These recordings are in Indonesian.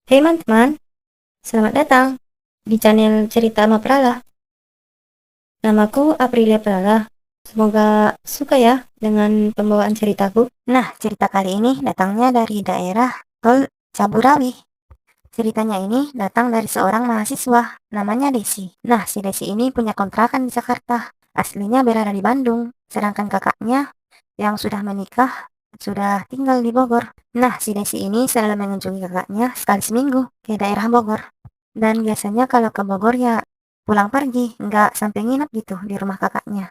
Hei teman-teman, selamat datang di channel Cerita Ama Prala. Namaku Aprilia Prala. Semoga suka ya dengan pembawaan ceritaku. Nah, cerita kali ini datangnya dari daerah Tol Caburawi. Ceritanya ini datang dari seorang mahasiswa, namanya Desi. Nah, si Desi ini punya kontrakan di Jakarta. Aslinya berada di Bandung, sedangkan kakaknya yang sudah menikah sudah tinggal di Bogor. Nah, si Desi ini selalu mengunjungi kakaknya sekali seminggu ke daerah Bogor. Dan biasanya kalau ke Bogor ya pulang pergi, nggak sampai nginep gitu di rumah kakaknya.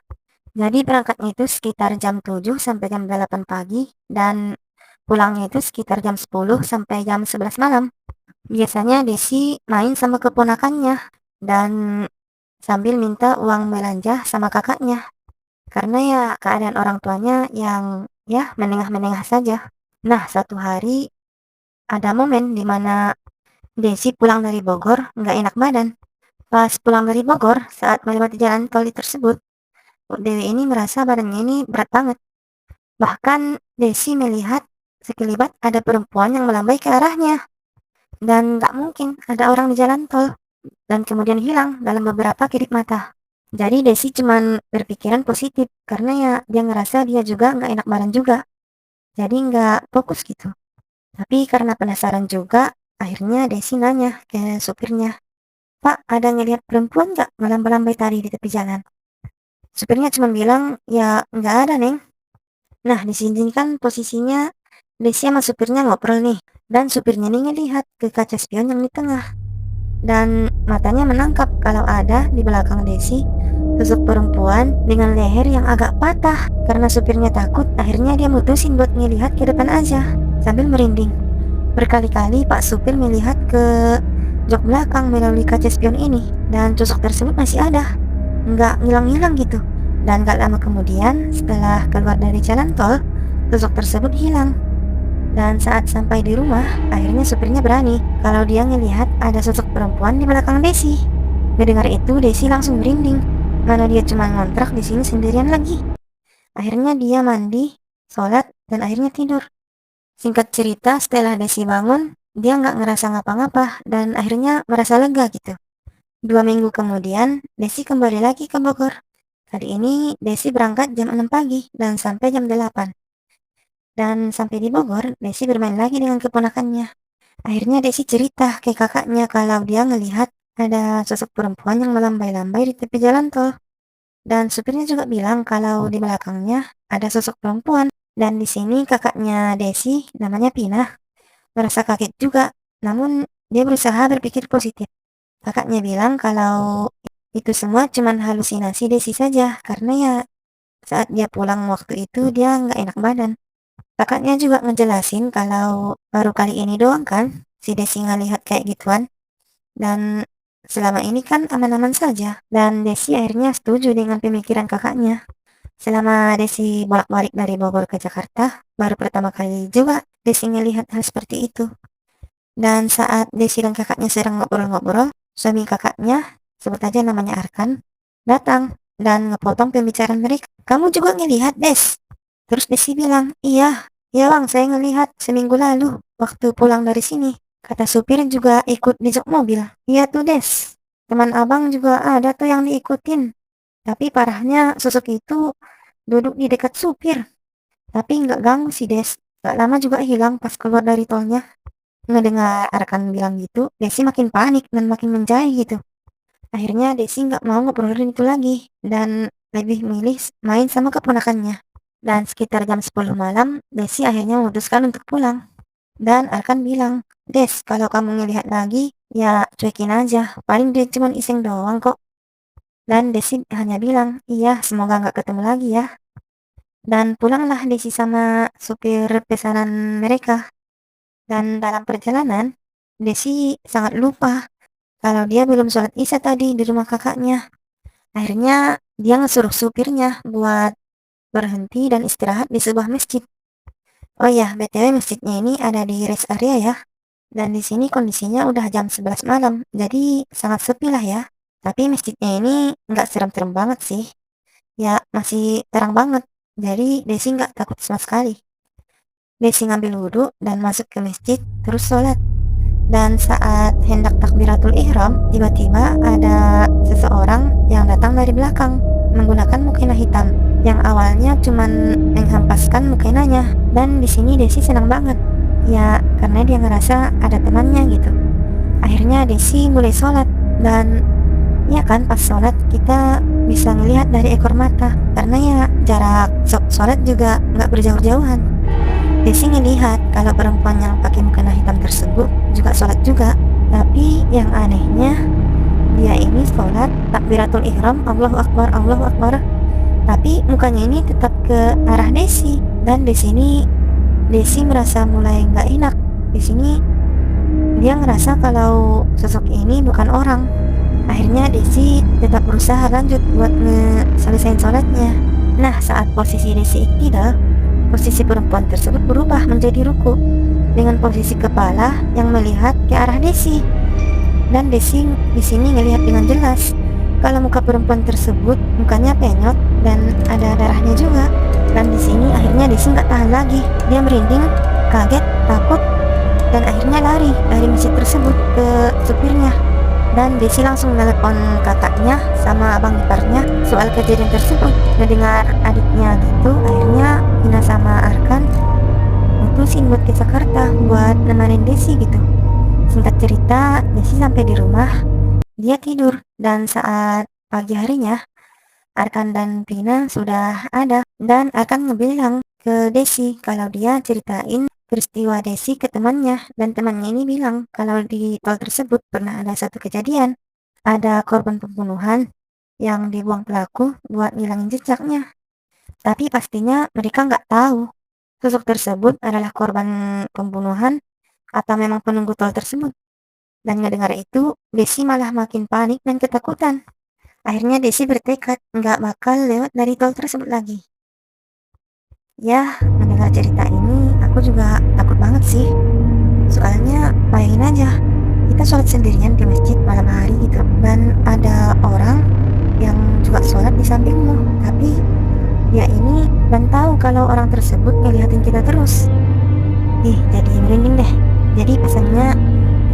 Jadi berangkatnya itu sekitar jam 7 sampai jam 8 pagi dan pulangnya itu sekitar jam 10 sampai jam 11 malam. Biasanya Desi main sama keponakannya dan sambil minta uang belanja sama kakaknya. Karena ya keadaan orang tuanya yang ya menengah-menengah saja. Nah, satu hari ada momen di mana Desi pulang dari Bogor nggak enak badan. Pas pulang dari Bogor, saat melewati jalan tol tersebut, Dewi ini merasa badannya ini berat banget. Bahkan Desi melihat sekelibat ada perempuan yang melambai ke arahnya. Dan nggak mungkin ada orang di jalan tol. Dan kemudian hilang dalam beberapa kedip mata. Jadi Desi cuman berpikiran positif karena ya dia ngerasa dia juga nggak enak badan juga. Jadi nggak fokus gitu. Tapi karena penasaran juga, akhirnya Desi nanya ke supirnya, "Pak, ada ngelihat perempuan nggak melambai-lambai tadi di tepi jalan?" Supirnya cuma bilang, "Ya nggak ada, Neng." Nah, di sini kan posisinya Desi sama supirnya ngobrol nih. Dan supirnya nih ngelihat ke kaca spion yang di tengah. Dan matanya menangkap kalau ada di belakang Desi sosok perempuan dengan leher yang agak patah. Karena supirnya takut, akhirnya dia mutusin buat ngelihat ke depan aja sambil merinding. Berkali-kali Pak supir melihat ke jok belakang melalui kaca spion ini dan sosok tersebut masih ada, nggak ngilang-ngilang gitu. Dan gak lama kemudian setelah keluar dari jalan tol, sosok tersebut hilang. Dan saat sampai di rumah, akhirnya supirnya berani kalau dia ngelihat ada sosok perempuan di belakang Desi. Mendengar itu, Desi langsung merinding. Mana dia cuma ngontrak di sini sendirian lagi. Akhirnya dia mandi, sholat, dan akhirnya tidur. Singkat cerita, setelah Desi bangun, dia nggak ngerasa ngapa-ngapa dan akhirnya merasa lega gitu. 2 minggu kemudian, Desi kembali lagi ke Bogor. Kali ini, Desi berangkat jam 6 pagi dan sampai jam 8. Dan sampai di Bogor, Desi bermain lagi dengan keponakannya. Akhirnya Desi cerita ke kakaknya kalau dia ngelihat ada sosok perempuan yang melambai-lambai di tepi jalan tol. Dan supirnya juga bilang kalau di belakangnya ada sosok perempuan. Dan di sini kakaknya Desi, namanya Pina, merasa kaget juga. Namun dia berusaha berpikir positif. Kakaknya bilang kalau itu semua cuman halusinasi Desi saja. Karena ya saat dia pulang waktu itu dia nggak enak badan. Kakaknya juga ngejelasin kalau baru kali ini doang kan si Desi ngelihat kayak gituan. Dan selama ini kan aman-aman saja. Dan Desi akhirnya setuju dengan pemikiran kakaknya. Selama Desi bolak-balik dari Bogor ke Jakarta, baru pertama kali juga Desi ngelihat hal seperti itu. Dan saat Desi dan kakaknya sedang ngobrol-ngobrol, suami kakaknya, sebut aja namanya Arkan, datang dan ngepotong pembicaraan mereka. "Kamu juga ngelihat, Des?" Terus Desi bilang, "Iya, ya bang, saya ngelihat seminggu lalu waktu pulang dari sini." Kata supir juga ikut di jok mobil. "Iya tuh Des, teman abang juga ada tuh yang diikutin. Tapi parahnya sosok itu duduk di dekat supir. Tapi nggak ganggu sih Des. Gak lama juga hilang pas keluar dari tolnya." Ngedengar Arkan bilang gitu, Desi makin panik dan makin menjadi gitu. Akhirnya Desi nggak mau ngobrolin itu lagi dan lebih milih main sama keponakannya. Dan sekitar jam 10 malam, Desi akhirnya memutuskan untuk pulang. Dan Arkan bilang, "Des, kalau kamu ngelihat lagi, ya cuekin aja. Paling dia cuma iseng doang kok." Dan Desi hanya bilang, "Iya, semoga nggak ketemu lagi ya." Dan pulanglah Desi sama supir pesanan mereka. Dan dalam perjalanan, Desi sangat lupa kalau dia belum sholat isya tadi di rumah kakaknya. Akhirnya dia ngesuruh supirnya buat berhenti dan istirahat di sebuah masjid. Oh ya, BTW masjidnya ini ada di rest area ya. Dan di sini kondisinya udah jam 11 malam, jadi sangat sepi lah ya. Tapi masjidnya ini nggak serem-serem banget sih. Ya, masih terang banget. Jadi Desi nggak takut sama sekali. Desi ngambil wudhu dan masuk ke masjid, terus sholat. Dan saat hendak takbiratul ihram, tiba-tiba ada seseorang yang datang dari belakang menggunakan mukena hitam yang awalnya cuman menghempaskan mukenanya. Dan di sini Desi senang banget. Ya, karena dia ngerasa ada temannya gitu. Akhirnya Desi mulai sholat, dan ya kan pas sholat kita bisa ngelihat dari ekor mata, karena ya jarak sholat juga nggak berjauh-jauhan. Desi ngelihat kalau perempuan yang pakai mukena hitam tersebut juga sholat juga, tapi yang anehnya dia ini sholat takbiratul ihram Allahu Akbar Allahu Akbar, tapi mukanya ini tetap ke arah Desi. Dan di sini Desi merasa mulai nggak enak. Di sini dia ngerasa kalau sosok ini bukan orang. Akhirnya Desi tetap berusaha lanjut buat nge-selesain sholatnya. Nah, saat posisi Desi iktidal, posisi perempuan tersebut berubah menjadi ruku dengan posisi kepala yang melihat ke arah Desi. Dan Desi di sini ngelihat dengan jelas kalau muka perempuan tersebut mukanya penyot dan ada darahnya juga. Dan di sini akhirnya Desi nggak tahan lagi. Dia merinding, kaget, takut, dan akhirnya lari dari masjid tersebut ke supirnya. Dan Desi langsung telepon kakaknya sama abang iparnya soal kejadian tersebut. Ngedengar adiknya gitu, akhirnya Ina sama Arkan mutusin buat ke Jakarta buat nemenin Desi gitu. Singkat cerita, Desi sampai di rumah, dia tidur, dan saat pagi harinya Arkan dan Pina sudah ada, dan Arkan ngebilang ke Desi kalau dia ceritain peristiwa Desi ke temannya, dan temannya ini bilang kalau di tol tersebut pernah ada satu kejadian, ada korban pembunuhan yang dibuang pelaku buat ngilangin jejaknya. Tapi pastinya mereka nggak tahu sosok tersebut adalah korban pembunuhan atau memang penunggu tol tersebut. Dan ngedengar itu, Desi malah makin panik dan ketakutan. Akhirnya Desi bertekad nggak bakal lewat dari tol tersebut lagi. Ya, mendengar cerita ini aku juga takut banget sih. Soalnya bayangin aja, kita sholat sendirian di masjid malam hari gitu, dan ada orang yang juga sholat di sampingmu, tapi dia ini dan tahu kalau orang tersebut ngeliatin kita terus. Jadi merinding deh. Jadi pesannya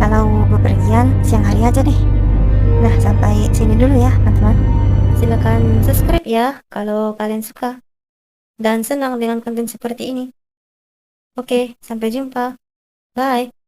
kalau bepergian siang hari aja deh. Nah, sampai sini dulu ya teman-teman. Silakan subscribe ya kalau kalian suka dan senang dengan konten seperti ini. Oke, sampai jumpa. Bye.